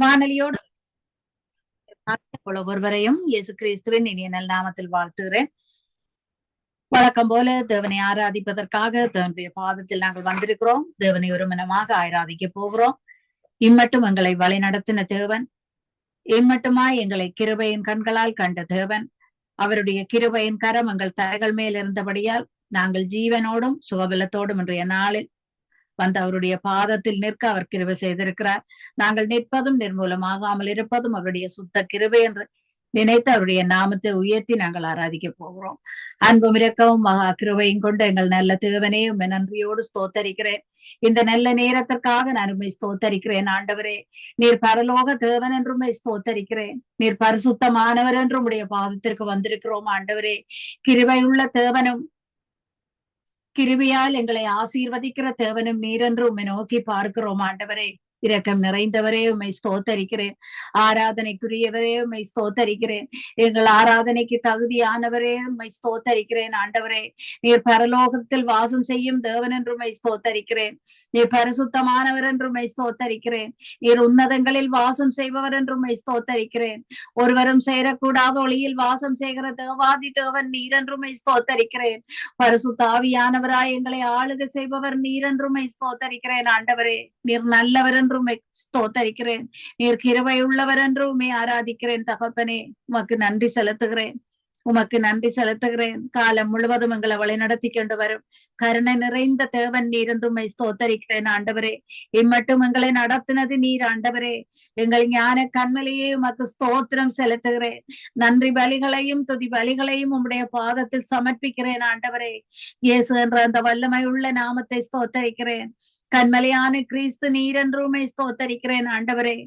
வானொலியோடு ஒருவரையும் இயேசு கிறிஸ்துவின் இனிய நல் நாமத்தில் வாழ்த்துகிறேன். வழக்கம் போல தேவனை ஆராதிப்பதற்காக தேவனுடைய பாதத்தில் நாங்கள் வந்திருக்கிறோம். தேவனை ஒரு மனமாக ஆராதிக்க போகிறோம். இம்மட்டும் எங்களை வழி நடத்தின தேவன், இம்மட்டுமாய் எங்களை கிருபையின் கண்களால் கண்ட தேவன், அவருடைய கிருபையின் கரம் எங்கள் தலைகள் மேல் இருந்தபடியால் நாங்கள் ஜீவனோடும் சுகபலத்தோடும் இன்றைய நாளில் வந்து அவருடைய பாதத்தில் நிற்க அவர் கிருபை செய்திருக்கிறார். நாங்கள் நிற்பதும் நிர்மூலமாகாமல் இருப்பதும் அவருடைய சுத்த கிருபை என்று நினைத்து அவருடைய நாமத்தை உயர்த்தி நாங்கள் ஆராதிக்க போகிறோம். அன்பும் இரக்கவும் மகா கிருபையும் கொண்டு எங்கள் நல்ல தேவனே உம்மை நன்றியோடு ஸ்தோத்தரிக்கிறேன். இந்த நல்ல நேரத்திற்காக நான் உம்மை ஸ்தோத்தரிக்கிறேன். ஆண்டவரே, நீர் பரலோக தேவன் என்று உம்மை ஸ்தோத்தரிக்கிறேன். நீர் பரிசுத்தமானவர் என்று உம்முடைய பாதத்திற்கு வந்திருக்கிறோம். ஆண்டவரே, கிருபை உள்ள தேவனும் கிருபையால் எங்களை ஆசீர்வதிக்கிற தேவனும் நீரென்று உம்மை நோக்கி பார்க்கிறோம். ஆண்டவரே, இரக்கம் நிறைந்தவரே உம்மை ஸ்தோத்தரிக்கிறேன். ஆராதனைக்குரியவரே உம்மை ஸ்தோத்தரிக்கிறேன். எங்கள் ஆராதனைக்கு தகுதியானவரே உம்மை ஸ்தோத்தரிக்கிறேன். ஆண்டவரே, நீர் பரலோகத்தில் வாசம் செய்யும் தேவன் என்று உம்மை ஸ்தோத்தரிக்கிறேன். நீர் பரிசுத்தமானவர் என்று உம்மை ஸ்தோத்தரிக்கிறேன். நீர் உன்னதங்களில் வாசம் செய்பவர் என்று உம்மை ஸ்தோத்தரிக்கிறேன். ஒருவரும் சேரக்கூடாத ஒளியில் வாசம் செய்கிற தேவாதி தேவன் நீர் என்று உம்மை ஸ்தோத்தரிக்கிறேன். பரிசுத்தாவியானவராய் எங்களை ஆளுகை செய்பவர் நீர் என்று உம்மை ஸ்தோத்தரிக்கிறேன். ஆண்டவரே, நீர் நல்லவர் என்று உம்மை ஸ்தோத்தரிக்கிறேன். நீர் கிருபை உள்ளவர் என்று உம்மை ஆராதிக்கிறேன். தகப்பனே, உமக்கு நன்றி செலுத்துகிறேன். உமக்கு நன்றி செலுத்துகிறேன். காலம் முழுவதும் எங்களை வழி நடத்தி கொண்டு வரும் கருணை நிறைந்த தேவன் நீர் என்று உம்மை ஸ்தோத்தரிக்கிறேன். ஆண்டவரே, இம்மட்டும் எங்களை நடத்தினது நீர். ஆண்டவரே, எங்கள் ஞான கண்மலையே உமக்கு ஸ்தோத்திரம் செலுத்துகிறேன். நன்றி பலிகளையும் துதி பலிகளையும் உம்முடைய பாதத்தில் சமர்ப்பிக்கிறேன். ஆண்டவரே, இயேசு என்ற அந்த வல்லமை உள்ள நாமத்தை ஸ்தோத்தரிக்கிறேன். கண்மலையான கிறிஸ்து நீர் என்று உம்மை ஸ்தோத்தரிக்கிறேன். ஆண்டவரே,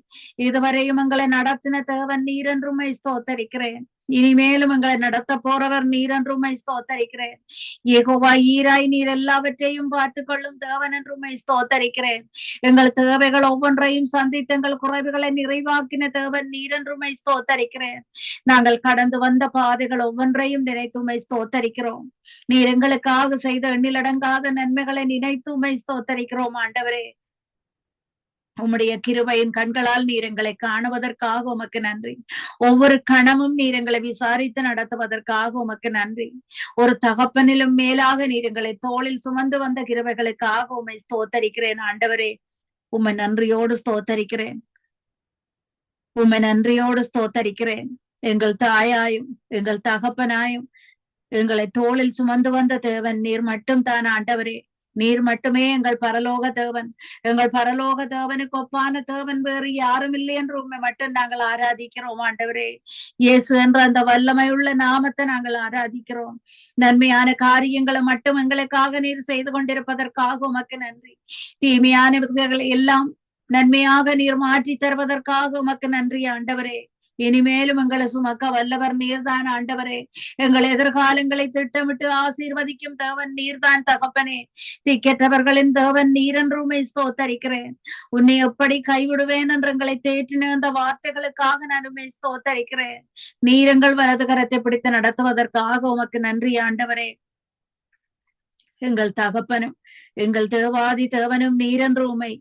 இதுவரையும் எங்களை நடத்தின தேவன் நீர் என்று உம்மை ஸ்தோத்தரிக்கிறேன். இனிமேலும் எங்களை நடத்த போறவர் நீர் என்று உம்மை ஸ்தோத்தரிக்கிறேன். யெகோவா ஈராய் நீர் எல்லாவற்றையும் பார்த்துக் கொள்ளும் தேவன் என்று உம்மை ஸ்தோத்தரிக்கிறேன். எங்கள் தேவைகள் ஒவ்வொன்றையும் சந்தித்து எங்கள் குறைவுகளை நிறைவாக்கின தேவன் நீர் என்று உம்மை ஸ்தோத்தரிக்கிறேன். நாங்கள் கடந்து வந்த பாதைகள் ஒவ்வொன்றையும் நினைத்து உம்மை ஸ்தோத்தரிக்கிறோம். நீர் எங்களுக்காக செய்த எண்ணிலடங்காத நன்மைகளை நினைத்து உம்மை ஸ்தோத்தரிக்கிறோம். ஆண்டவரே, உம்முடைய கிருபையின் கண்களால் நீர் எங்களை காணுவதற்காக உமக்கு நன்றி. ஒவ்வொரு கணமும் நீர் எங்களை விசாரித்து நடத்துவதற்காக உமக்கு நன்றி. ஒரு தகப்பனிலும் மேலாக நீர் எங்களை தோளில் சுமந்து வந்த கிருபைகளுக்காக உம்மை ஸ்தோத்தரிக்கிறேன். ஆண்டவரே, உம்மை நன்றியோடு ஸ்தோத்தரிக்கிறேன். உம்மை நன்றியோடு ஸ்தோத்தரிக்கிறேன். எங்கள் தாயாயும் எங்கள் தகப்பனாயும் எங்களை தோளில் சுமந்து வந்த தேவன் நீர் மட்டும் தான். ஆண்டவரே, நீர் மட்டுமே எங்கள் பரலோக தேவன். எங்கள் பரலோக தேவனுக்கு ஒப்பான தேவன் வேறு யாரும் இல்லை என்று உண்மை மட்டும் நாங்கள் ஆராதிக்கிறோம். ஆண்டவரே, இயேசு என்ற அந்த வல்லமை உள்ள நாமத்தை நாங்கள் ஆராதிக்கிறோம். நன்மையான காரியங்களை மட்டும் எங்களுக்காக நீர் செய்து கொண்டிருப்பதற்காக உமக்கு நன்றி. தீமையானவர்களை எல்லாம் நன்மையாக நீர் மாற்றி தருவதற்காக உமக்கு நன்றி. ஆண்டவரே, இனிமேலும் எங்களை சுமக்க வல்லவர் நீர்தான். ஆண்டவரே, எங்கள் எதிர்காலங்களை திட்டமிட்டு ஆசீர்வதிக்கும் தேவன் நீர்தான். தகப்பனே, திக்கற்றவர்களின் தேவன் நீர் என்று உம்மை ஸ்தோத்தரிக்கிறேன். உன்னை எப்படி கைவிடுவேன் என்று எங்களை தேற்றின அந்த வார்த்தைகளுக்காக நான் உம்மை ஸ்தோத்தரிக்கிறேன். நீர் எங்கள் வலது கரத்தை பிடித்து நடத்துவதற்காக உமக்கு நன்றி. ஆண்டவரே, எங்கள் தகப்பனும் எங்கள் தேவாதி தேவனும் நீர் என்று உம்மை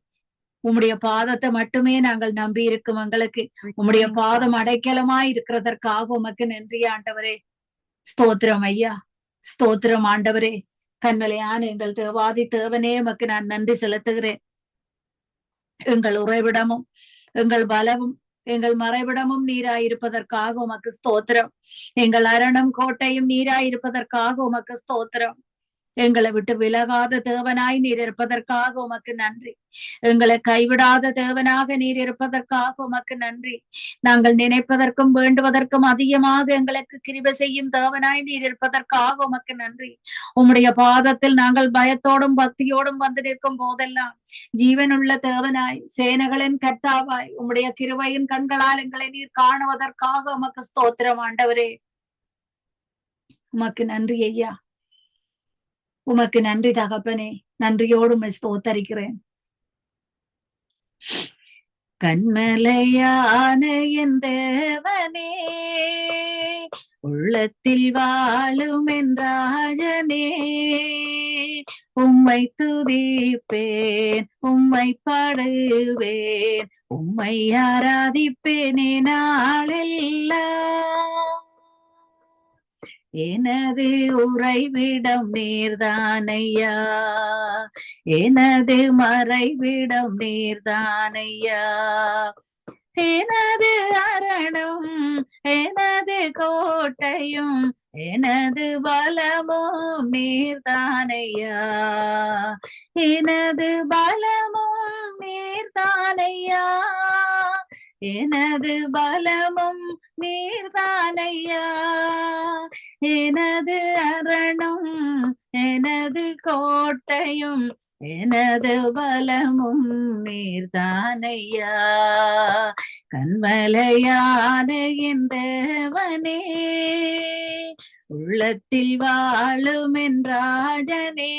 உம்முடைய பாதத்தை மட்டுமே நாங்கள் நம்பி இருக்கும் எங்களுக்கு உம்முடைய பாதம் அடைக்கலமாய் இருக்கிறதற்காக உமக்கு நன்றி. ஆண்டவரே, ஸ்தோத்திரம் ஐயா, ஸ்தோத்திரம். ஆண்டவரே, கண்மலையான எங்கள் தேவாதி தேவனே உமக்கு நான் நன்றி செலுத்துகிறேன். எங்கள் உறைவிடமும் எங்கள் பலமும் எங்கள் மறைவிடமும் நீராயிருப்பதற்காக உமக்கு ஸ்தோத்திரம். எங்கள் அரணம் கோட்டையும் நீராயிருப்பதற்காக உமக்கு ஸ்தோத்திரம். எங்களை விட்டு விலகாத தேவனாய் நீர் இருப்பதற்காக உமக்கு நன்றி. எங்களை கைவிடாத தேவனாக நீர் இருப்பதற்காக உமக்கு நன்றி. நாங்கள் நினைப்பதற்கும் வேண்டுவதற்கும் அதிகமாக எங்களுக்கு கிருபை செய்யும் தேவனாய் நீர் இருப்பதற்காக உமக்கு நன்றி. உம்முடைய பாதத்தில் நாங்கள் பயத்தோடும் பக்தியோடும் வந்து நிற்கும் போதெல்லாம் ஜீவனுள்ள தேவனாய் சேனைகளின் கர்த்தாவாய் உம்முடைய கிருபையின் கண்களால் எங்களை நீர் காணுவதற்காக உமக்கு ஸ்தோத்திரம். ஆண்டவரே, உமக்கு நன்றி ஐயா, உமக்கு நன்றி தகப்பனே. நன்றியோடு உம்மை ஸ்தோத்தரிக்கிறேன். கண்மலையான என் தேவனே, உள்ளத்தில் வாழும் என்றாஜனே, உம்மை துதிப்பேன், உம்மை பாடுவேன், உம்மை ஆராதிப்பேனே நாளெல்லாம். எனது உறைவிடம் நீர்தானையா, எனது மறைவிடம் நீர்தானையா. எனது அரணம் எனது கோட்டையும் எனது பலமும் நீர்தானையா, எனது பலமும் நீர்தானையா, எனது பலமும் நீர்தானையா. எனது அரணம் எனது கோட்டையும் எனது பலமும் நீர்தானையா. கண்மலையான என் தேவனே, உள்ளத்தில் வாழும் என் ராஜனே,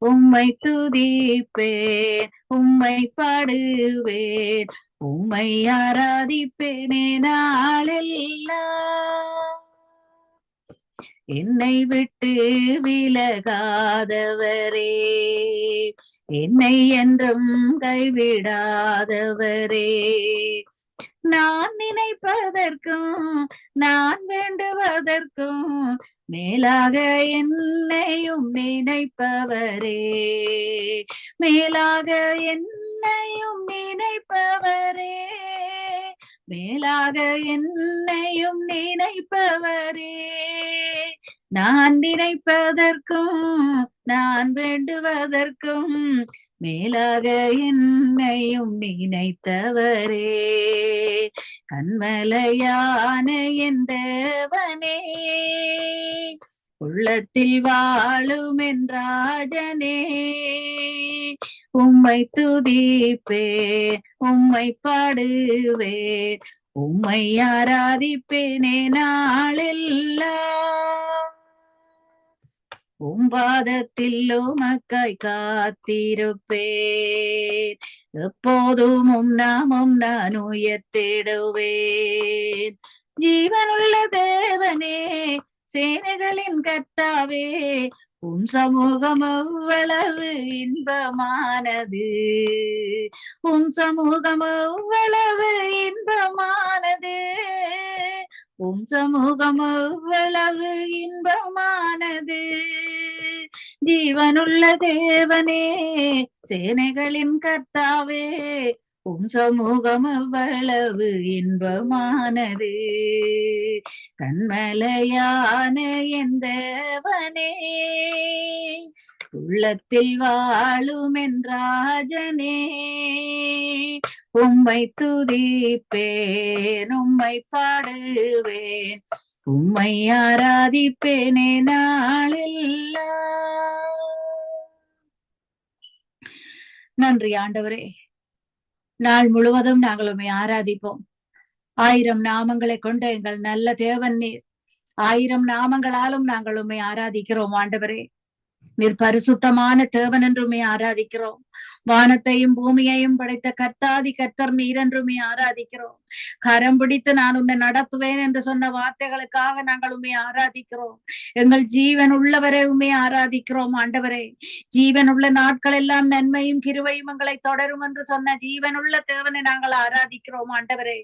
உம்மை துதிப்பேன் உம்மை பாடுவேன் உம்மை ஆராதிப்பேனே நாளெல்லாம். என்னை விட்டு விலகாதவரே, என்னை என்றும் கைவிடாதவரே, நான் நினைப்பதற்கும் நான் வேண்டுவதற்கும் மேலாக என்னையும் நினைப்பவரே, மேலாக என்னையும் நினைப்பவரே, மேலாக என்னையும் நினைப்பவரே. நான் நினைப்பதற்கும் நான் வேண்டுவதற்கும் மேலாக என்னையும் நினைத்தவரே. கண்மலையான என் தேவனே, உள்ளத்தில் வாழும் என் ராஜனே, உம்மை துதிப்பேன் உம்மை பாடுவேன் உம்மை ஆராதிப்பேனே நாளெல்லாம். பாதத்தில் உமக்காய் காத்திருப்பேன், எப்போதும் நாமம் நான் உயர்த்திடுவேன். ஜீவனுள்ள தேவனே, சேனைகளின் கர்த்தாவே, உன் சமூகம் எவ்வளவு இன்பமானது, உன் சமூகம் எவ்வளவு இன்பமானது, உன் சமூகம் எவ்வளவு இன்பமானது. ஜீவனுள்ள தேவனே, சேனைகளின் கர்த்தாவே, உன் சமூகம் எவ்வளவு இன்பமானது. கண்மலையான என் தேவனே, உள்ளத்தில் வாழும் என் ராஜனே, உம்மை துதிப்பேன் உம்மை பாடுவேன் உம்மை ஆராதிப்பேனே நாளெல்லாம். நன்றி ஆண்டவரே, நாள் முழுவதும் நாங்கள் உம்மை ஆராதிப்போம். 1000 நாமங்களை கொண்ட எங்கள் நல்ல தேவன் நீர். 1000 நாமங்களாலும் நாங்கள் உம்மை ஆராதிக்கிறோம் ஆண்டவரே. நீர் பரிசுத்தமான தேவன் என்றுமே ஆராதிக்கிறோம். வானத்தையும் பூமியையும் படைத்த கர்த்தாதி கர்த்தர் நீர் என்றுமே ஆராதிக்கிறோம். கரம் பிடித்து நான் உன்னை நடத்துவேன் என்று சொன்ன வார்த்தைகளுக்காக நாங்கள் உண்மை ஆராதிக்கிறோம். எங்கள் ஜீவன் உள்ளவரை உண்மை ஆராதிக்கிறோம் ஆண்டவரே. ஜீவன் உள்ள நாட்கள் எல்லாம் நன்மையும் கிருபையும் எங்களை தொடரும் என்று சொன்ன ஜீவன் உள்ள தேவனை நாங்கள் ஆராதிக்கிறோம் ஆண்டவரே.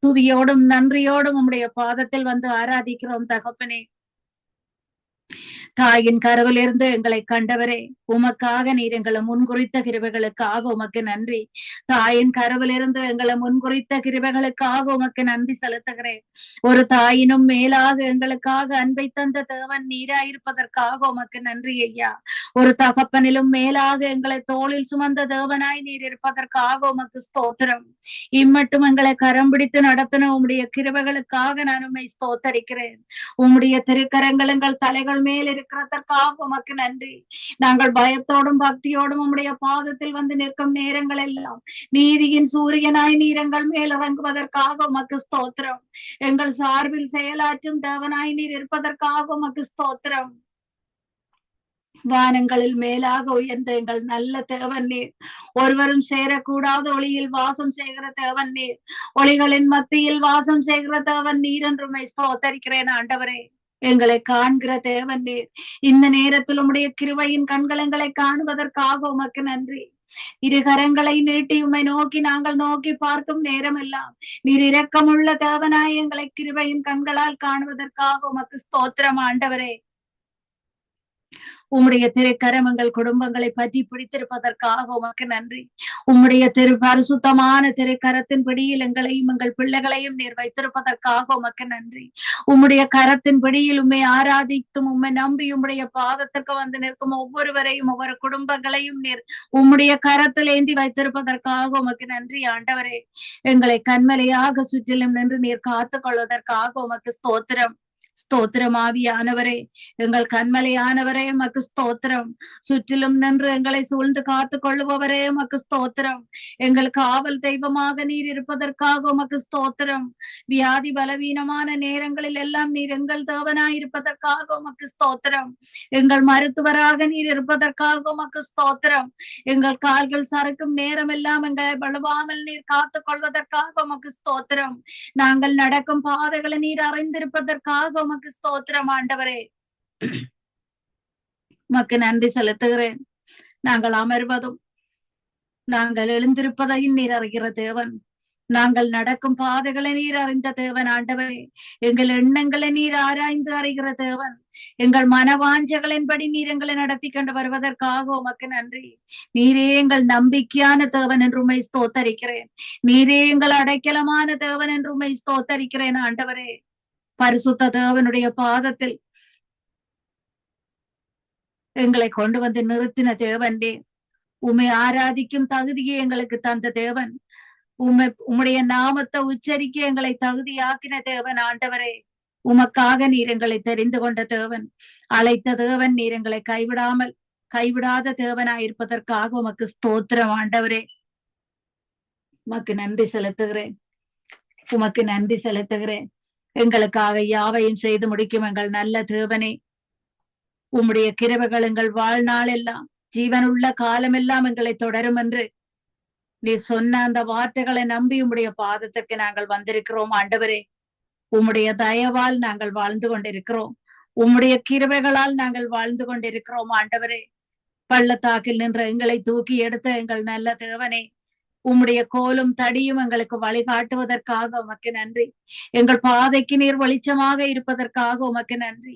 துதியோடும் நன்றியோடும் உம்முடைய பாதத்தில் வந்து ஆராதிக்கிறோம் தகப்பனே. தாயின் கருவிலிருந்து எங்களை கண்டவரே, உமக்காக நீர் எங்களை முன்குறித்த கிருபைகளுக்காக உமக்கு நன்றி. தாயின் கருவிலிருந்து எங்களை முன்குறித்த கிருபைகளுக்காக உமக்கு நன்றி செலுத்துகிறேன். ஒரு தாயினும் மேலாக எங்களுக்காக அன்பை தந்த தேவன் நீராயிருப்பதற்காக உமக்கு நன்றி ஐயா. ஒரு தகப்பனிலும் மேலாக எங்களை தோளில் சுமந்த தேவனாய் நீர் இருப்பதற்காக உமக்கு ஸ்தோத்திரம். இம்மட்டும் எங்களை கரம் பிடித்து நடத்தின உம்முடைய கிருபைகளுக்காக நான் உம்மை ஸ்தோத்தரிக்கிறேன். உம்முடைய திருக்கரங்கள் எங்கள் தலைகள் மேல் இருக்கிறதற்காக உமக்கு நன்றி. நாங்கள் பயத்தோடும் பக்தியோடும் உம்முடைய பாதத்தில் வந்து நிற்கும் நேரங்கள் எல்லாம் நீதியின் சூரியனாய் நீர் எங்கள் மேல் இறங்குவதற்காக உமக்கு ஸ்தோத்திரம். எங்கள் சார்பில் செயலாற்றும் தேவனாய் நீர் இருப்பதற்காக உமக்கு ஸ்தோத்திரம். வானங்களில் மேலாக உயர்ந்த எங்கள் நல்ல தேவன் நீர். ஒருவரும் சேரக்கூடாத ஒளியில் வாசம் செய்கிற தேவன் நீர். ஒளிகளின் மத்தியில் வாசம் செய்கிற தேவன் நீர் என்றுமை ஸ்தோத்தரிக்கிறேன் ஆண்டவரே. எங்களை காண்கிற தேவன் நீர். இந்த நேரத்தில் உம்முடைய கிருபையின் கண்கள் எங்களை காணுவதற்காக உமக்கு நன்றி. இரு கரங்களை நீட்டி உம்மை நோக்கி நாங்கள் நோக்கி பார்க்கும் நேரமெல்லாம் நீர் இரக்கமுள்ள தேவனாய் எங்களை கிருபையின் கண்களால் காணுவதற்காக உமக்கு ஸ்தோத்திரம் ஆண்டவரே. உம்முடைய திருக்கரமங்கள் குடும்பங்களை பற்றி பிடித்திருப்பதற்காக உமக்கு நன்றி. உம்முடைய பரிசுத்தமான திருக்கரத்தின் பிடியில் எங்களையும் எங்கள் பிள்ளைகளையும் நீர் வைத்திருப்பதற்காக உமக்கு நன்றி. உம்முடைய கரத்தின் பிடியில் உம்மை ஆராதித்தும் உம்மை நம்பி உம்முடைய பாதத்திற்கு வந்து நிற்கும் ஒவ்வொருவரையும் ஒவ்வொரு குடும்பங்களையும் நீர் உம்முடைய கரத்தில் ஏந்தி வைத்திருப்பதற்காக உமக்கு நன்றி ஆண்டவரே. எங்களை கண்மலையாக சுற்றிலும் நின்று நீர் காத்துக் கொள்வதற்காக உமக்கு ஸ்தோத்திரம். ஸ்தோத்திரம் ஆவியானவரே, எங்கள் கண்மலையானவரே உமக்கு ஸ்தோத்திரம். சுற்றிலும் நின்று எங்களை சூழ்ந்து காத்து கொள்ளுபவரே உமக்கு ஸ்தோத்திரம். எங்கள் காவல் தெய்வமாக நீர் இருப்பதற்காக உமக்கு ஸ்தோத்திரம். வியாதி பலவீனமான நேரங்களில் எல்லாம் நீர் எங்கள் தேவனாய் இருப்பதற்காக உமக்கு ஸ்தோத்திரம். எங்கள் மருத்துவராக நீர் இருப்பதற்காக உமக்கு ஸ்தோத்திரம். எங்கள் கால்கள் சறுக்கும் நேரம் எல்லாம் எங்களை வலுவாமல் நீர் காத்துக் கொள்வதற்காக உமக்கு ஸ்தோத்திரம். நாங்கள் நடக்கும் பாதைகளை நீர் அறிந்திருப்பதற்காக உமக்கு ஸ்தோத்திரம் ஆண்டவரே. உமக்கு நன்றி செலுத்துகிறேன். நாங்கள் அமர்வதும் நாங்கள் எழுந்திருப்பதையும் நீர் அறிகிற தேவன். நாங்கள் நடக்கும் பாதைகளை நீர் அறிந்த தேவன் ஆண்டவரே. எங்கள் எண்ணங்களை நீர் ஆராய்ந்து அறிகிற தேவன். எங்கள் மனவாஞ்சகளின்படி நீர் எங்களை நடத்தி கொண்டு வருவதற்காக உமக்கு நன்றி. நீரே எங்கள் நம்பிக்கையான தேவன் என்று உம்மை ஸ்தோத்தரிக்கிறேன். நீரே எங்கள் அடைக்கலமான தேவன் என்று உம்மை ஸ்தோத்தரிக்கிறேன் ஆண்டவரே. பரிசுத்த தேவனுடைய பாதத்தில் எங்களை கொண்டு வந்து நிறுத்தின தேவன்டே. உம்மை ஆராதிக்கும் தகுதியை எங்களுக்கு தந்த தேவன். உம்முடைய நாமத்தை உச்சரிக்க எங்களை தகுதியாக்கின தேவன் ஆண்டவரே. உமக்காக நீர் எங்களை தெரிந்து கொண்ட தேவன், அழைத்த தேவன். நீர் எங்களை கைவிடாத தேவனாயிருப்பதற்காக உமக்கு ஸ்தோத்திரம் ஆண்டவரே. உமக்கு நன்றி செலுத்துகிறேன். உமக்கு நன்றி செலுத்துகிறேன். எங்களுக்காக யாவையும் செய்து முடிக்கும் எங்கள் நல்ல தேவனே. உம்முடைய கிருபைகள் எங்கள் வாழ்நாள் எல்லாம் ஜீவனுள்ள காலமெல்லாம் எங்களை தொடரும் என்று நீ சொன்ன அந்த வார்த்தைகளை நம்பி உம்முடைய பாதத்திற்கு நாங்கள் வந்திருக்கிறோம் ஆண்டவரே. உம்முடைய தயவால் நாங்கள் வாழ்ந்து கொண்டிருக்கிறோம். உம்முடைய கிருபைகளால் நாங்கள் வாழ்ந்து கொண்டிருக்கிறோம் ஆண்டவரே. பள்ளத்தாக்கில் நின்ற எங்களை தூக்கி எடுத்த எங்கள் நல்ல தேவனே, உம்முடைய கோலும் தடியும் எங்களுக்கு வழிகாட்டுவதற்காக உமக்கு நன்றி. எங்கள் பாதைக்கு நீர் வெளிச்சமாக இருப்பதற்காக உமக்கு நன்றி.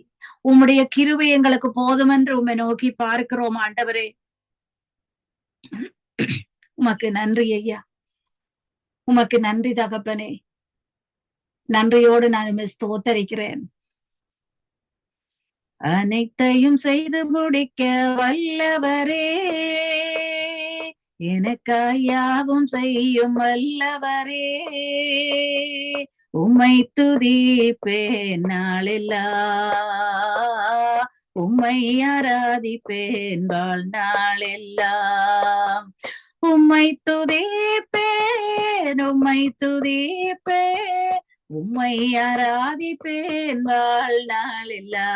உம்முடைய கிருபை எங்களுக்கு போதும் என்று உம்மை நோக்கி பார்க்கிறோம் ஆண்டவரே. உமக்கு நன்றி ஐயா. உமக்கு நன்றி தகப்பனே. நன்றியோடு நான் உம்மை ஸ்தோத்தரிக்கிறேன். அனைத்தையும் செய்து முடிக்க வல்லவரே, எனக்காய் யாவும் செய்யும் வல்லவரே. உம்மை துதிப்பேன் நாளெல்லாம், உம்மை ஆராதிப்பேன் வாழ்நாளெல்லாம். உம்மை துதிப்பேன், உம்மை துதிப்பேன், உம்மை ஆராதிப்பேன் வாழ்நாளெல்லாம்.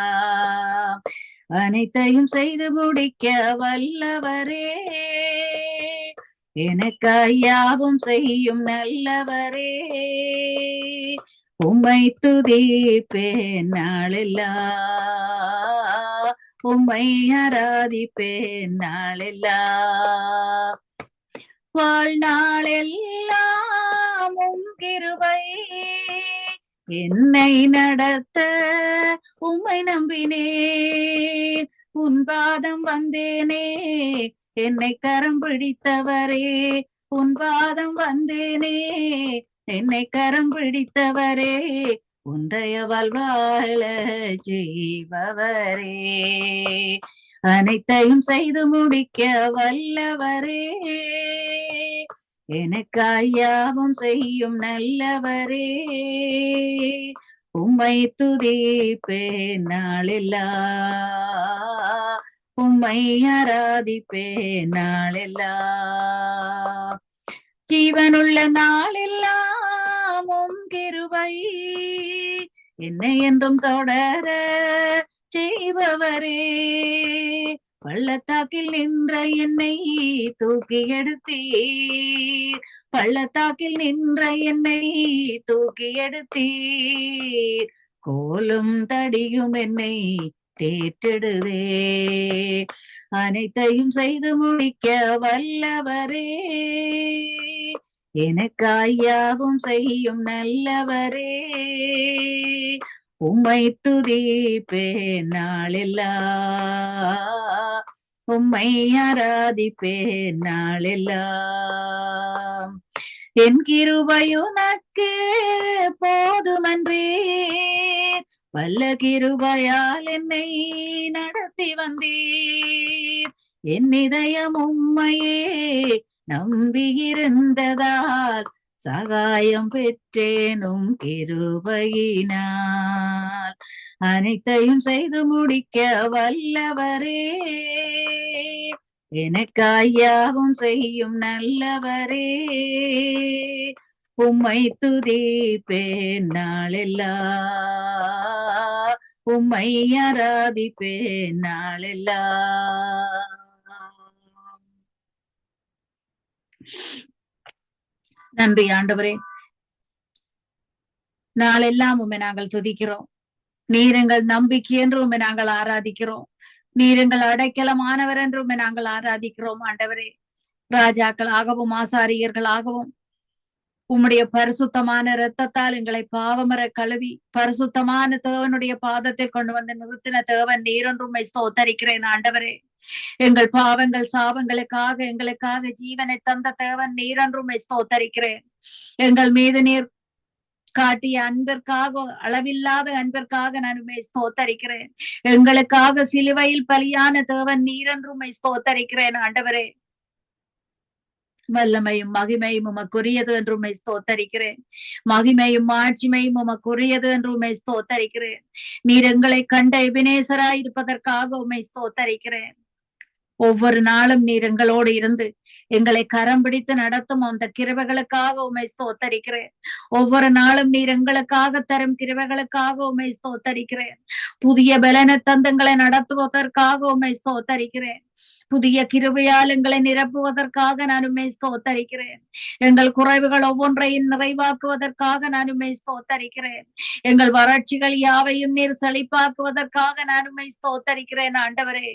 அனைத்தையும் செய்து முடிக்க வல்லவரே, எனக்காய் யாவும் செய்யும் நல்லவரே. உம்மை துதிப்பேன் நாளெல்லாம், உம்மை ஆராதிப்பேன் நாளெல்லாம். வாழ்நாளெல்லாம் உம் கிருபை என்னை நடத்த உம்மை நம்பினேன். உன் பாதம் வந்தேனே, என்னை கரம் பிடித்தவரே. உன் பாதம் வந்தேனே, என்னை கரம் பிடித்தவரே. உந்தயவால் வாழ செய்பவரே, அனைத்தையும் செய்து முடிக்க வல்லவரே. எனக்காய் யாவும் செய்யும் நல்லவரே. உம்மை துதிப்பேன் நாளெல்லாம், உம்மை ஆராதிப்பேன் நாளெல்லாம். ஜீவனுள்ள நாளெல்லாம் உம் கிருபை என்னை என்றும் தொடர செய்பவரே. பள்ளத்தாக்கில் நின்ற என்னை தூக்கி எடுத்தீர், பள்ளத்தாக்கில் நின்ற என்னை தூக்கி எடுத்தீர். கோலும் தடியும் என்னை தேற்றிடுதே. அனைத்தையும் செய்து முடிக்க வல்லவரே, எனக்காய் யாவும் செய்யும் நல்லவரே, உம்மை துதிப்பேன் நாளெல்லாம், உம்மை ஆராதிப்பேன் நாளெல்லாம். என் கிருபை உனக்கு போதுமன்றே, வல்ல கிருபையால் என்னை நடத்தி வந்தீர். என் இதயம் உம்மையே நம்பியிருந்ததால் சகாயம் பெற்றேனும் கிருபையினால். அனைத்தையும் செய்து முடிக்க வல்லவரே, எனக்காய் யாவும் செய்யும் நல்லவரே, உம்மை துதிப்பேன் நாளெல்லாம், உம்மை ஆராதிப்பேன் நாளெல்லாம். நன்றி ஆண்டவரே, நாளெல்லாம் உம்மை நாங்கள் துதிக்கிறோம். நீர் எங்கள் நம்பிக்கை என்று உம்மை நாங்கள் ஆராதிக்கிறோம். நீர் எங்கள் அடைக்கலமானவர் என்று உம்மை நாங்கள் ஆராதிக்கிறோம் ஆண்டவரே. ராஜாக்களாகவும் ஆசாரியர்களாகவும் உம்முடைய பரிசுத்தமான இரத்தத்தால் எங்களை பாவமர கழுவி பரிசுத்தமான தேவனுடைய பாதத்தை கொண்டு வந்து நிறுத்தின தேவன் நீரென்று உம்மை ஸ்தோத்தரிக்கிறேன் ஆண்டவரே. எங்கள் பாவங்கள் சாபங்களுக்காக எங்களுக்காக ஜீவனை தந்த தேவன் நீரென்று உம்மை ஸ்தோத்தரிக்கிறேன். எங்கள் மீது நீர் காட்டிய அன்பிற்காக, அளவில்லாத அன்பிற்காக நான் உம்மை ஸ்தோத்தரிக்கிறேன். எங்களுக்காக சிலுவையில் பலியான தேவன் நீரென்று உம்மை ஸ்தோத்தரிக்கிறேன் ஆண்டவரே. வல்லமையும் மகிமையும் உமக்குரியது என்று உம்மை ஸ்தோத்தரிக்கிறேன். மகிமையும் ஆட்சிமையும் உமக்குரியது என்று உம்மை ஸ்தோத்தரிக்கிறேன். நீர் எங்களை கண்ட எபினேசராய் இருப்பதற்காக உம்மை ஸ்தோத்தரிக்கிறேன். ஒவ்வொரு நாளும் நீர் எங்களோடு இருந்து எங்களை கரம் பிடித்து நடத்தும் அந்த கிருபைகளுக்காக உம்மை ஸ்தோத்தரிக்கிறேன். ஒவ்வொரு நாளும் நீர் எங்களுக்காக தரும் கிருபைகளுக்காக உம்மை ஸ்தோத்தரிக்கிறேன். புதிய பலன தந்தங்களை நடத்துவதற்காக உம்மை ஸ்தோத்தரிக்கிறேன். புதிய கிருபையால் எங்களை நிரப்புவதற்காக நான் உம்மை ஸ்தோத்தரிக்கிறேன். எங்கள் குறைவுகள் ஒவ்வொன்றையும் நிறைவாக்குவதற்காக நான் உம்மை ஸ்தோத்தரிக்கிறேன். எங்கள் வறட்சிகள் யாவையும் நீர் செழிப்பாக்குவதற்காக நான் உம்மை ஸ்தோத்தரிக்கிறேன் ஆண்டவரே.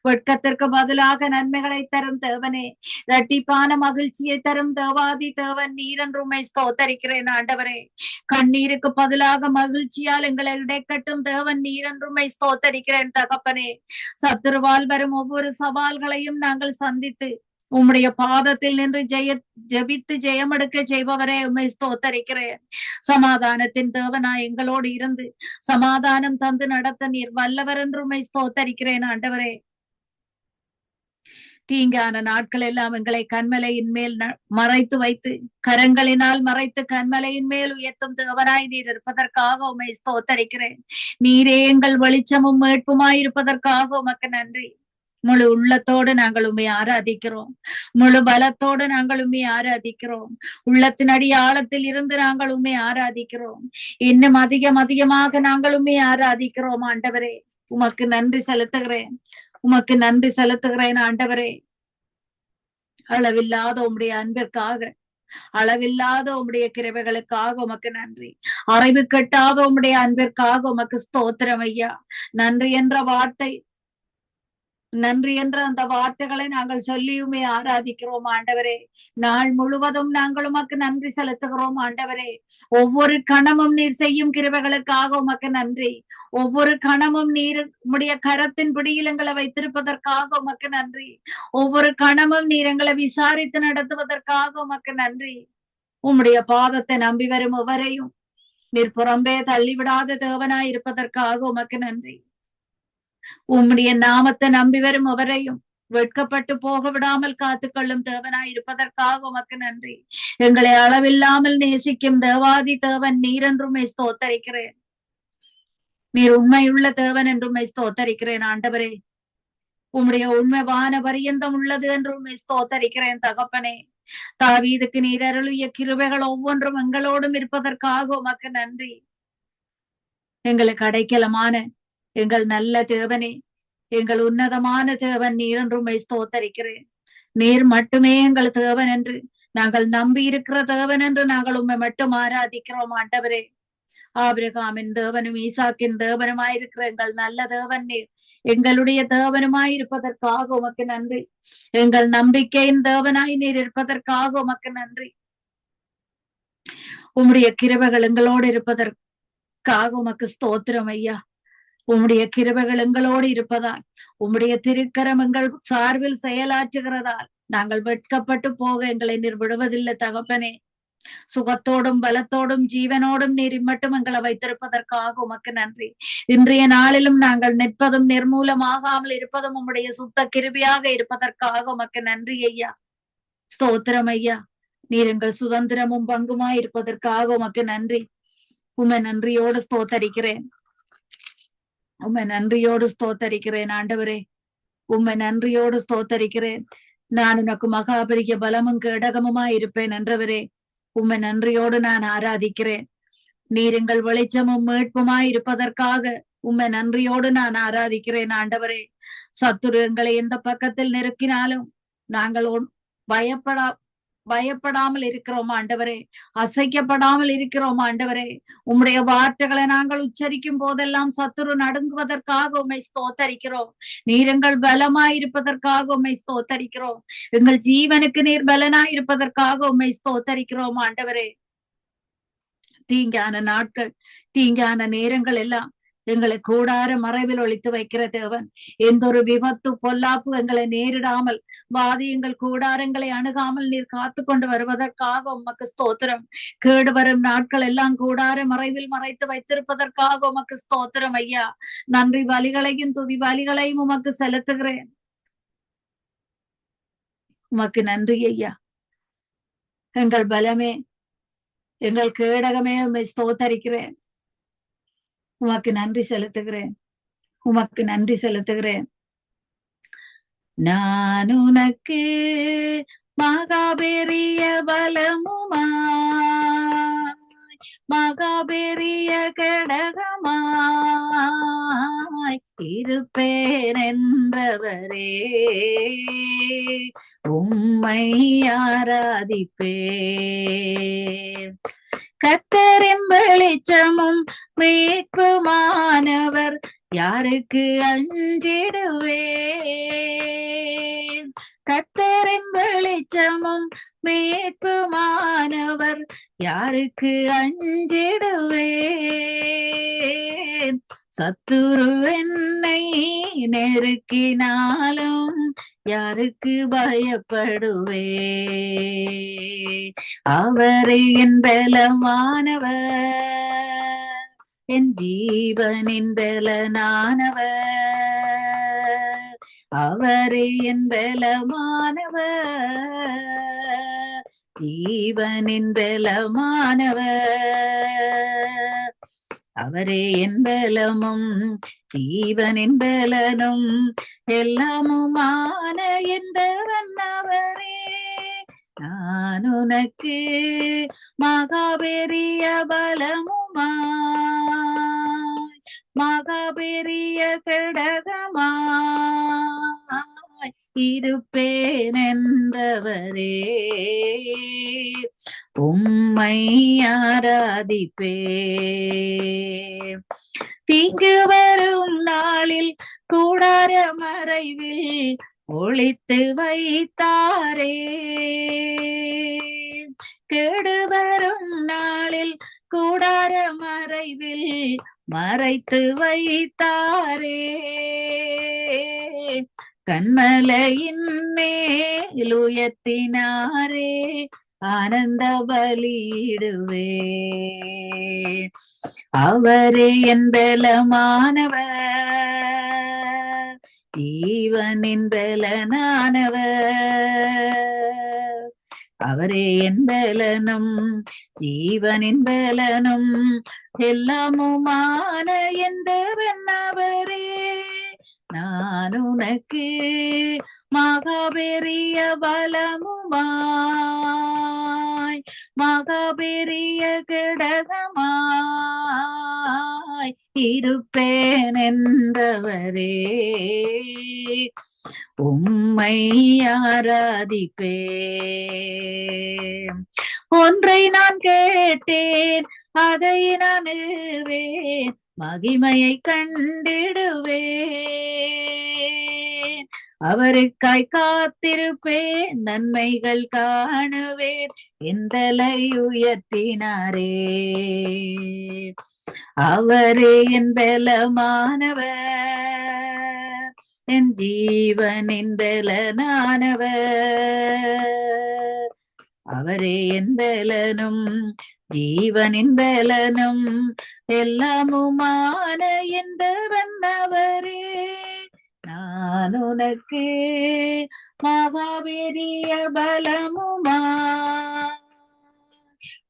வெட்கத்திற்கு பதிலாக நன்மைகளை தரும் தேவனே, இரட்டிப்பான மகிழ்ச்சியை தரும் தேவாதி தேவன் நீர் என்று உம்மை ஸ்தோத்தரிக்கிறேன் ஆண்டவரே. கண்ணீருக்கு பதிலாக மகிழ்ச்சியால் எங்களை இடைக்கட்டும் தேவன் நீர் என்று உம்மை ஸ்தோத்தரிக்கிறேன் தகப்பனே. சத்துருவால் வரும் ஒவ்வொரு சவால்களையும் நாங்கள் சந்தித்து உம்முடைய பாதத்தில் நின்று ஜெபித்து ஜெயமெடுக்க செய்பவரே உம்மை ஸ்தோத்தரிக்கிறேன். சமாதானத்தின் தேவனாய் எங்களோடு இருந்து சமாதானம் தந்து நடத்த நீர் வல்லவர் என்று உம்மை ஸ்தோத்தரிக்கிறேன் ஆண்டவரே. தீங்கான நாட்கள் எல்லாம் எங்களை கண்மலையின் மேல் மறைத்து வைத்து கரங்களினால் மறைத்து கண்மலையின் மேல் உயர்த்தும் தேவனாய் நீர் இருப்பதற்காக உம்மை ஸ்தோத்தரிக்கிறேன். நீரே எங்கள் வெளிச்சமும் மீட்புமாய் இருப்பதற்காக உமக்கு நன்றி. முழு உள்ளத்தோடு நாங்கள் உம்மை ஆராதிக்கிறோம். முழு பலத்தோடு நாங்கள் உம்மை ஆராதிக்கிறோம். உள்ளத்தின் அடி ஆழத்தில் இருந்து நாங்கள் உம்மை ஆராதிக்கிறோம். இன்னும் அதிகமாக நாங்கள் உம்மை ஆராதிக்கிறோம் ஆண்டவரே. உமக்கு நன்றி செலுத்துகிறேன். உமக்கு நன்றி செலுத்துகிறேன் ஆண்டவரே. அளவில்லாத உம்முடைய அன்பிற்காக, அளவில்லாத உம்முடைய கிருபைகளுக்காக உமக்கு நன்றி. அறிவு கெட்டாத உம்முடைய அன்பிற்காக உமக்கு ஸ்தோத்திரம் ஐயா. நன்றி என்ற வார்த்தை, நன்றி என்ற அந்த வார்த்தைகளை நாங்கள் சொல்லியுமே ஆராதிக்கிறோம் ஆண்டவரே. நாள் முழுவதும் நாங்கள் உமக்கு நன்றி செலுத்துகிறோம் ஆண்டவரே. ஒவ்வொரு கணமும் நீர் செய்யும் கிருபைகளுக்காக உமக்கு நன்றி. ஒவ்வொரு கணமும் நீர் உம்முடைய கரத்தின் பிடியில் எங்களை வைத்திருப்பதற்காக உமக்கு நன்றி. ஒவ்வொரு கணமும் நீர் எங்களை விசாரித்து நடத்துவதற்காக உமக்கு நன்றி. உம்முடைய பாதத்தை நம்பி வரும் எவரையும் நீர் புறம்பே தள்ளிவிடாத தேவனாய் இருப்பதற்காக உமக்கு நன்றி. உம்முடைய நாமத்தை நம்பி வரும் எவரையும் வெட்கப்பட்டு போக விடாமல் காத்துக்கொள்ளும் தேவனாய் இருப்பதற்காக உமக்கு நன்றி. எங்களை அளவில்லாமல் நேசிக்கும் தேவாதி தேவன் நீர் என்றும் ஸ்தோத்தரிக்கிறேன். நீர் உண்மையுள்ள தேவன் என்றும் ஸ்தோத்தரிக்கிறேன் ஆண்டவரே. உம்முடைய உண்மைவான பரியந்தம் உள்ளது என்றும் ஸ்தோத்தரிக்கிறேன் தகப்பனே. தாவீதுக்கு நீர் அருளிய கிருபைகள் ஒவ்வொன்றும் எங்களோடும் இருப்பதற்காக உமக்கு நன்றி. எங்களுக்கு அடைக்கலமான எங்கள் நல்ல தேவனே, எங்கள் உன்னதமான தேவன் நீர் என்றும் ஸ்தோத்தரிக்கிறேன். நீர் மட்டுமே எங்கள் தேவன் என்று நாங்கள் நம்பி இருக்கிற தேவன் என்று நாங்கள் உண்மை மட்டும் ஆராதிக்கிறோம் ஆண்டவரே. ஆபிரகாமின் தேவனும் ஈசாக்கின் தேவனுமாயிருக்கிற எங்கள் நல்ல தேவன் நீர். எங்களுடைய தேவனுமாய் இருப்பதற்காக உமக்கு நன்றி. எங்கள் நம்பிக்கையின் தேவனாய் நீர் இருப்பதற்காக உமக்கு நன்றி. உம்முடைய கிருபைகள் எங்களோடு இருப்பதற்காக உமக்கு ஸ்தோத்திரம் ஐயா. உம்முடைய கிருபைகள் எங்களோடு இருப்பதால், உம்முடைய திருக்கரம் எங்கள் சார்பில் செயலாற்றுகிறதால் நாங்கள் வெட்கப்பட்டு போக எங்களை நீர் விடுவதில்லை தகப்பனே. சுகத்தோடும் பலத்தோடும் ஜீவனோடும் நீர் இம்மட்டும் எங்களை வைத்திருப்பதற்காக உமக்கு நன்றி. இன்றைய நாளிலும் நாங்கள் நிற்பதும் நிர்மூலமாகாமல் இருப்பதும் உம்முடைய சுத்த கிருபையாக இருப்பதற்காக உமக்கு நன்றி ஐயா. ஸ்தோத்திரம் ஐயா. நீர் எங்கள் சுதந்திரமும் பங்குமாய் இருப்பதற்காக உமக்கு நன்றி. உம்மை நன்றியோடு ஸ்தோத்தரிக்கிறேன். உம்மை நன்றியோடு ஸ்தோத்தரிக்கிறேன் ஆண்டவரே. உம்மை நன்றியோடு ஸ்தோத்தரிக்கிறேன். நான் உனக்கு மகாபெரிய பலமும் கேடகமுமாய் இருப்பேன் என்றவரே. உம்மை நன்றியோடு நான் ஆராதிக்கிறேன். நீர் எங்கள் வெளிச்சமும் மீட்புமாய் இருப்பதற்காக உம்மை நன்றியோடு நான் ஆராதிக்கிறேன் ஆண்டவரே. சத்துரு எங்களை எந்த பக்கத்தில் நெருக்கினாலும் நாங்கள் பயப்படாமல் இருக்கிறோம் ஆண்டவரே. அசைக்கப்படாமல் இருக்கிறோம் ஆண்டவரே. உம்முடைய வார்த்தைகளை நாங்கள் உச்சரிக்கும் போதெல்லாம் சத்துரு நடுங்குவதற்காக உம்மை ஸ்தோத்தரிக்கிறோம். நீர் எங்கள் பலமாயிருப்பதற்காக உம்மை ஸ்தோத்தரிக்கிறோம். எங்கள் ஜீவனுக்கு நீர் பலனாயிருப்பதற்காக உம்மை ஸ்தோத்தரிக்கிறோம் ஆண்டவரே. தீங்கான நாட்கள், தீங்கான நேரங்கள் எல்லாம் எங்களை கூடார மறைவில் ஒளித்து வைக்கிற தேவன். எந்த ஒரு விபத்து பொல்லாப்பு எங்களை நேரிடாமல், வாதி எங்கள் கூடாரங்களை அணுகாமல் நீர் காத்து கொண்டு வருவதற்காக உமக்கு ஸ்தோத்திரம். கேடு வரும் நாட்கள் எல்லாம் கூடார மறைவில் மறைத்து வைத்திருப்பதற்காக உமக்கு ஸ்தோத்திரம் ஐயா. நன்றி பலிகளையும் துதி பலிகளையும் உமக்கு செலுத்துகிறேன். உமக்கு நன்றி ஐயா. எங்கள் பலமே, எங்கள் கேடகமே உம்மை ஸ்தோத்தரிக்கிறேன். உமக்கு நன்றி செலுத்துகிறேன். உமக்கு நன்றி செலுத்துகிறேன். நான் உனக்கு மகாபெரிய பலமுமாய், மகாபெரிய கடகமாய் இருப்பேன் என்றவரே. உம்மை ஆராதிப்பேன். கர்த்தரின் வெளிச்சமும் மீட்புமானவர், யாருக்கு அஞ்சிடுவேன். கர்த்தரின் வெளிச்சமும் மீட்புமானவர், யாருக்கு அஞ்சிடுவேன். சத்துரு என்னை நெருக்கினாலும் யாருக்கு பயப்படுவேன். அவரை என் பலமானவர், என் ஜீவனின் பலனானவர். அவரை என் பலமானவர், ஜீவனின் பலமானவர். அவரே என் பலமும் ஜீவனின் பலனும் எல்லாமுமான எந்தவன் அவரே. நான் உனக்கு மகாபெரிய பலமுமாய், மகாபெரிய கடகமாய் இருப்பேன் என்றவரே. உம்மை ஆராதிப்பேன். தீங்கு வரும் நாளில் கூடார மறைவில் ஒளித்து வைத்தாரே. கேடு வரும் நாளில் கூடார மறைவில் மறைத்து வைத்தாரே. கண்மலையின் மேல் உயர்த்தினாரே, ஆனந்த பலியிடுவே. அவரே என் பலமானவர், ஜீவனின் பலனானவர். அவரே என் பலனும் ஜீவனின் பலனும் எல்லாமுமான எந்தவன் அவரே. நான் உனக்கு மகாபெரிய பலமுமாய், மகாபெரிய கடகமாய் இருப்பேன் என்றவரே. உம்மை ஆராதிப்பேன். ஒன்றை நான் கேட்டேன், அதை நான் அறிவேன். மகிமையை கண்டிடுவேன். அவருக்காய் காத்திருப்பேன், நன்மைகள் காணுவேன், எந்தலை உயர்த்தினாரே. அவரே என் பலமானவர், என் ஜீவனின் பலனானவர். அவரே என் பலனும் ஜீவனின் பலனும் எல்லாமுமான எந்தவன் அவரே. நான் உனக்கு மகாபெரிய பலமுமா,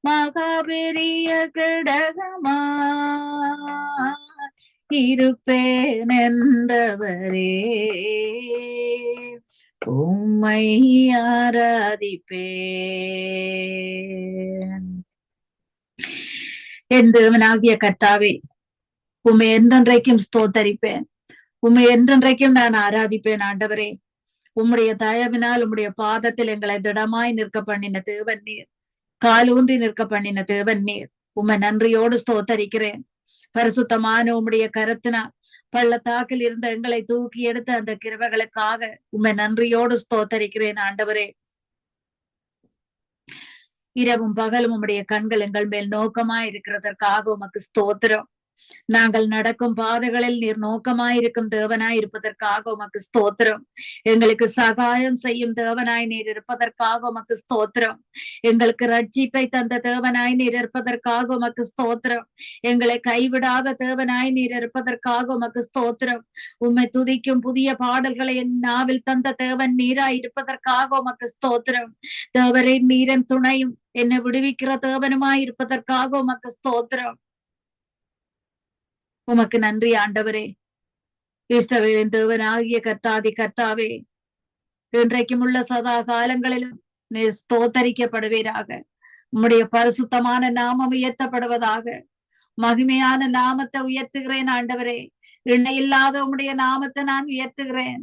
மகாபெரிய கடகமா இருப்பேன் என்றவரே. உம்மை ஆராதிப்பேன். என் தேவனாகிய கர்த்தாவே, உம்மை என்றென்றைக்கும் ஸ்தோத்தரிப்பேன், உம்மை என்றென்றைக்கும் நான் ஆராதிப்பேன். ஆண்டவரே, உம்முடைய தயவினால் உம்முடைய பாதத்தில் எங்களை திடமாய் நிற்க பண்ணின தேவன் நீர், காலூன்றி நிற்க பண்ணின தேவன் நீர். உம்மை நன்றியோடு ஸ்தோத்தரிக்கிறேன். பரிசுத்தமான உம்முடைய கரத்தினால் பள்ளத்தாக்கில் இருந்த எங்களை தூக்கி எடுத்த அந்த கிருபைகளுக்காக உம்மை நன்றியோடு ஸ்தோத்தரிக்கிறேன். ஆண்டவரே, இரவும் பகலும் உம்முடைய கண்கள் எங்கள் மேல் நோக்கமாய் இருக்கிறதற்காக உமக்கு ஸ்தோத்திரம். நாங்கள் நடக்கும் பாதைகளில் நீர் நோக்கமாயிருக்கும் தேவனாய் இருப்பதற்காக உமக்கு ஸ்தோத்திரம். எங்களுக்கு சகாயம் செய்யும் தேவனாய் நீர் இருப்பதற்காக உமக்கு ஸ்தோத்திரம். எங்களுக்கு ரட்சிப்பை தந்த தேவனாய் நீர் இருப்பதற்காக உமக்கு ஸ்தோத்திரம். எங்களை கைவிடாத தேவனாய் நீர் இருப்பதற்காக உமக்கு ஸ்தோத்திரம். உம்மை துதிக்கும் புதிய பாடல்களை என் நாவில் தந்த தேவன் நீராய் இருப்பதற்காக உமக்கு ஸ்தோத்திரம். தேவரே, நீரன் துணையும் என்னை விடுவிக்கிற தேவனுமாய் இருப்பதற்காக உமக்கு ஸ்தோத்திரம். உமக்கு நன்றி ஆண்டவரே. இஸ்ரவேலின் தேவனாகிய கர்த்தாதி கர்த்தாவே, இன்றைக்கும் உள்ள சதா காலங்களிலும் நீர் ஸ்தோத்தரிக்கப்படுவீராக. உம்முடைய பரிசுத்தமான நாமம் உயர்த்தப்படுவதாக. மகிமையான நாமத்தை உயர்த்துகிறேன் ஆண்டவரே. இணையில்லாத உம்முடைய நாமத்தை நான் உயர்த்துகிறேன்.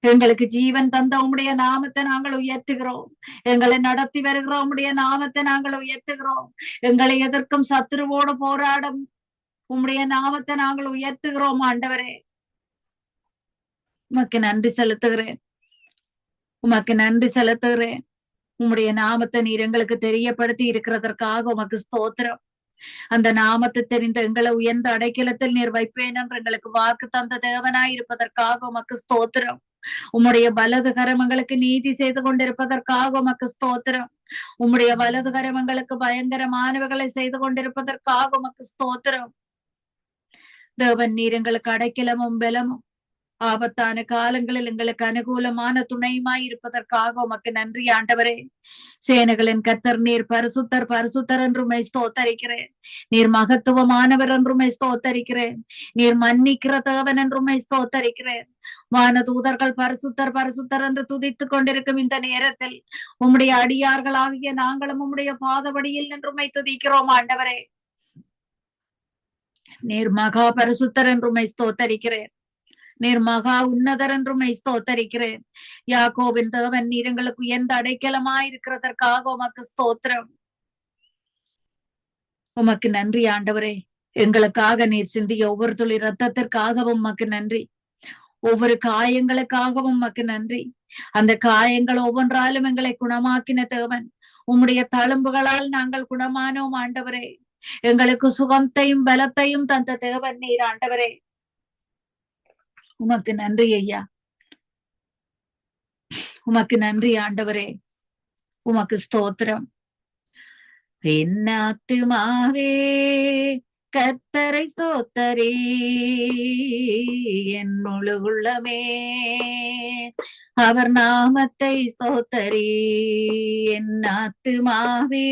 எங்களுக்கு ஜீவன் தந்த உம்முடைய நாமத்தை நாங்கள் உயர்த்துகிறோம். எங்களை நடத்தி வருகிற உம்முடைய நாமத்தை நாங்கள் உயர்த்துகிறோம். எங்களை எதிர்க்கும் சத்துருவோடு போராடும் உம்முடைய நாமத்தை நாங்கள் உயர்த்துகிறோம். ஆண்டவரே, உமக்கு நன்றி செலுத்துகிறேன், உமக்கு நன்றி செலுத்துகிறேன். உம்முடைய நாமத்தை நீர் எங்களுக்கு தெரியப்படுத்தி இருக்கிறதற்காக உமக்கு ஸ்தோத்திரம். அந்த நாமத்தை தெரிந்த எங்களை உயர்ந்த அடைக்கலத்தில் நீர் வைப்பேன் என்று எங்களுக்கு வாக்கு தந்த தேவனாய் இருப்பதற்காக உமக்கு ஸ்தோத்திரம். உம்முடைய வலது கரமங்களுக்கு நீதி செய்து கொண்டிருப்பதற்காக உமக்கு ஸ்தோத்திரம். உம்முடைய வலது கரமங்களுக்கு பயங்கரமானவர்களை செய்து கொண்டிருப்பதற்காக உமக்கு ஸ்தோத்திரம். தேவன் நீர் எங்களுக்கு அடைக்கலமும் பலமும், ஆபத்தான காலங்களில் எங்களுக்கு அனுகூலமான துணையுமாய் இருப்பதற்காக உமக்கு நன்றி ஆண்டவரே. சேனைகளின் கர்த்தர் நீர் பரிசுத்தர் பரிசுத்தர் என்றுமை ஸ்தோத்தரிக்கிறேன். நீர் மகத்துவமானவர் என்றுமை ஸ்தோத்தரிக்கிறேன். நீர் மன்னிக்கிற தேவன் என்றுமை ஸ்தோத்தரிக்கிறேன். வானதூதர்கள் பரிசுத்தர் பரிசுத்தர் என்று துதித்துக் கொண்டிருக்கும் இந்த நேரத்தில் உம்முடைய அடியார்களாகிய நாங்களும் உம்முடைய பாதபடியில் நின்றுமை துதிக்கிறோம் ஆண்டவரே. நீர் மகா பரிசுத்தர் என்றுமை ஸ்தோத்தரிக்கிறேன். நீர் மகா உன்னதர் என்றும் ஸ்தோத்தரிக்கிறேன். யாக்கோபின் தேவன் நீர் எங்களுக்கு உயர்ந்த அடைக்கலமாயிருக்கிறதற்காக உமக்கு ஸ்தோத்திரம். உமக்கு நன்றி ஆண்டவரே. எங்களுக்காக நீர் சிந்திய ஒவ்வொரு துளி ரத்தத்திற்காகவும் உமக்கு நன்றி. ஒவ்வொரு காயங்களுக்காகவும் உமக்கு நன்றி. அந்த காயங்கள் ஒவ்வொன்றாலும் எங்களை குணமாக்கின தேவன். உம்முடைய தழும்புகளால் நாங்கள் குணமானோம் ஆண்டவரே. எங்களுக்கு சுகத்தையும் பலத்தையும் தந்த தேவன் நீர் ஆண்டவரே. உமக்கு நன்றி ஐயா, உமக்கு நன்றி ஆண்டவரே. உமக்கு ஸ்தோத்திரம். என் ஆத்துமாவே கர்த்தரை ஸ்தோத்தரே, என் முழு உள்ளமே அவர் நாமத்தை ஸ்தோத்தரே. என் ஆத்துமாவே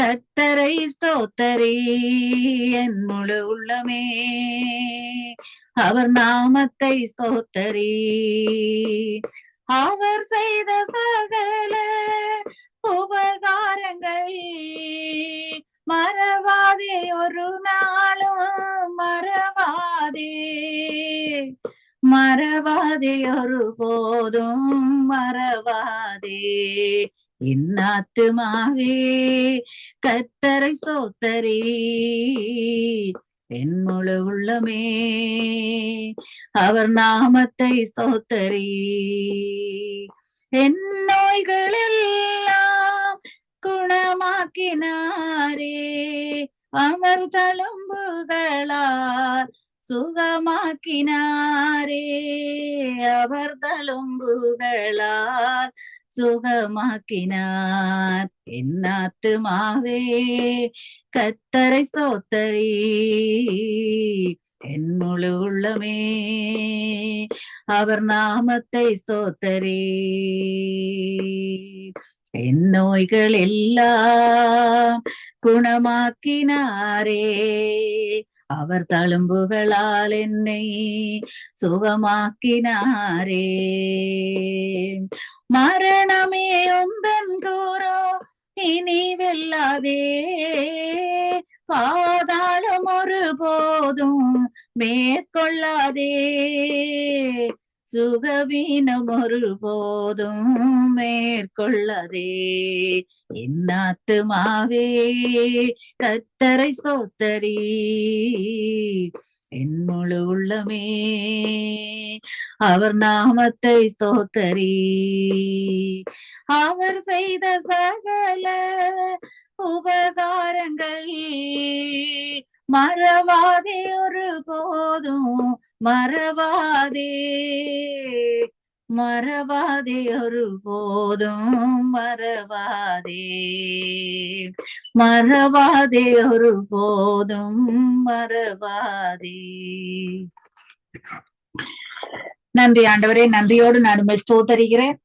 கர்த்தரை ஸ்தோத்தரே, என் முழு உள்ளமே அவர் நாமத்தை ஸ்தோத்தரே. அவர் செய்த சகல உபகாரங்கள் மறவாதே, ஒரு நாளும் மறவாதே, மறவாதே, ஒரு போதும் மறவாதே. என் ஆத்துமாவே கர்த்தரை ஸ்தோத்தரி, என் முழு உள்ளமே அவர் நாமத்தை ஸ்தோத்தரி. என் நோய்கள் எல்லாம் குணமாக்கினாரே, அமர் தழும்புகளால் சுகமாக்கினாரே, அவர் தழும்புகளால் சுகமாக்கினார். என் ஆத்துமாவே கர்த்தரை ஸ்தோத்தரி, என் முழு உள்ளமே அவர் நாமத்தை ஸ்தோத்தரி. என் நோய்கள் எல்லாம் குணமாக்கினாரே, அவர் தழும்புகளால் என்னை சுகமாக்கினாரே. மரணமே உந்தன் கூரோ இனி வெல்லாதே, பாதாளம் ஒரு போதும் மேற்கொள்ளாதே, சுகவீனம் ஒரு போதும் மேற்கொள்ளாதே. என் ஆத்துமாவே கர்த்தரை ஸ்தோத்தரி, என் முழு உள்ளமே அவர் நாமத்தை ஸ்தோத்தரி. அவர் செய்த சகல உபகாரங்கள் மறவாதே, ஒரு போதும் மறவாதே, மறவாதே, ஒரு போதும் மறவாதே, மறவாதே, ஒரு போதும் மறவாதே. நன்றி ஆண்டவரே, நன்றியோடு நான் உம்மை ஸ்தோத்தரிக்கிறேன்.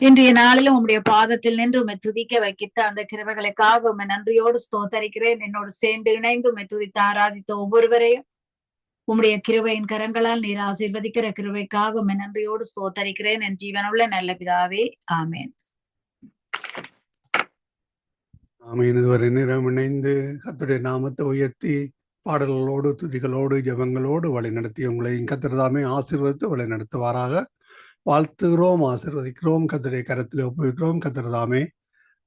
இன்றைய நாளிலும் உம்முடைய பாதத்தில் நின்று உம்மை துதிக்க வைக்கிட்ட அந்த கிருபைகளுக்காக உம்மை நன்றியோடு ஸ்தோத்தரிக்கிறேன். என்னோடு சேர்ந்து இணைந்து உம்மை துதித்து ஆராதித்த ஒவ்வொருவரையும் உம்முடைய கிருபையின் கரங்களால் நீர் ஆசீர்வதிக்கிற கிருபைக்காக உம்மை நன்றியோடு ஸ்தோத்தரிக்கிறேன். என் ஜீவனுள்ள நல்ல பிதாவே, ஆமேன். ஆமீன். இதுவரை நேரம் இணைந்து கர்த்தருடைய நாமத்தை உயர்த்தி பாடல்களோடு துதிகளோடு ஜெபங்களோடு வழி நடத்தி உங்களையும் கர்த்தர் தாமே ஆசீர்வதித்து வழி நடத்துவாராக. வாழ்த்துகிறோம், ஆசீர்வதிக்கிறோம், கர்த்தருடைய கரத்தில் ஒப்புவிக்கிறோம். கர்த்தர் தாமே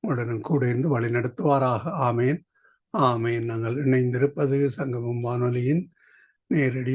உடனும் கூட இருந்து வழி நடத்துவாராக. ஆமேன், ஆமேன். நாங்கள் இணைந்திருப்பது சங்கமம் வானொலியின் நேரடி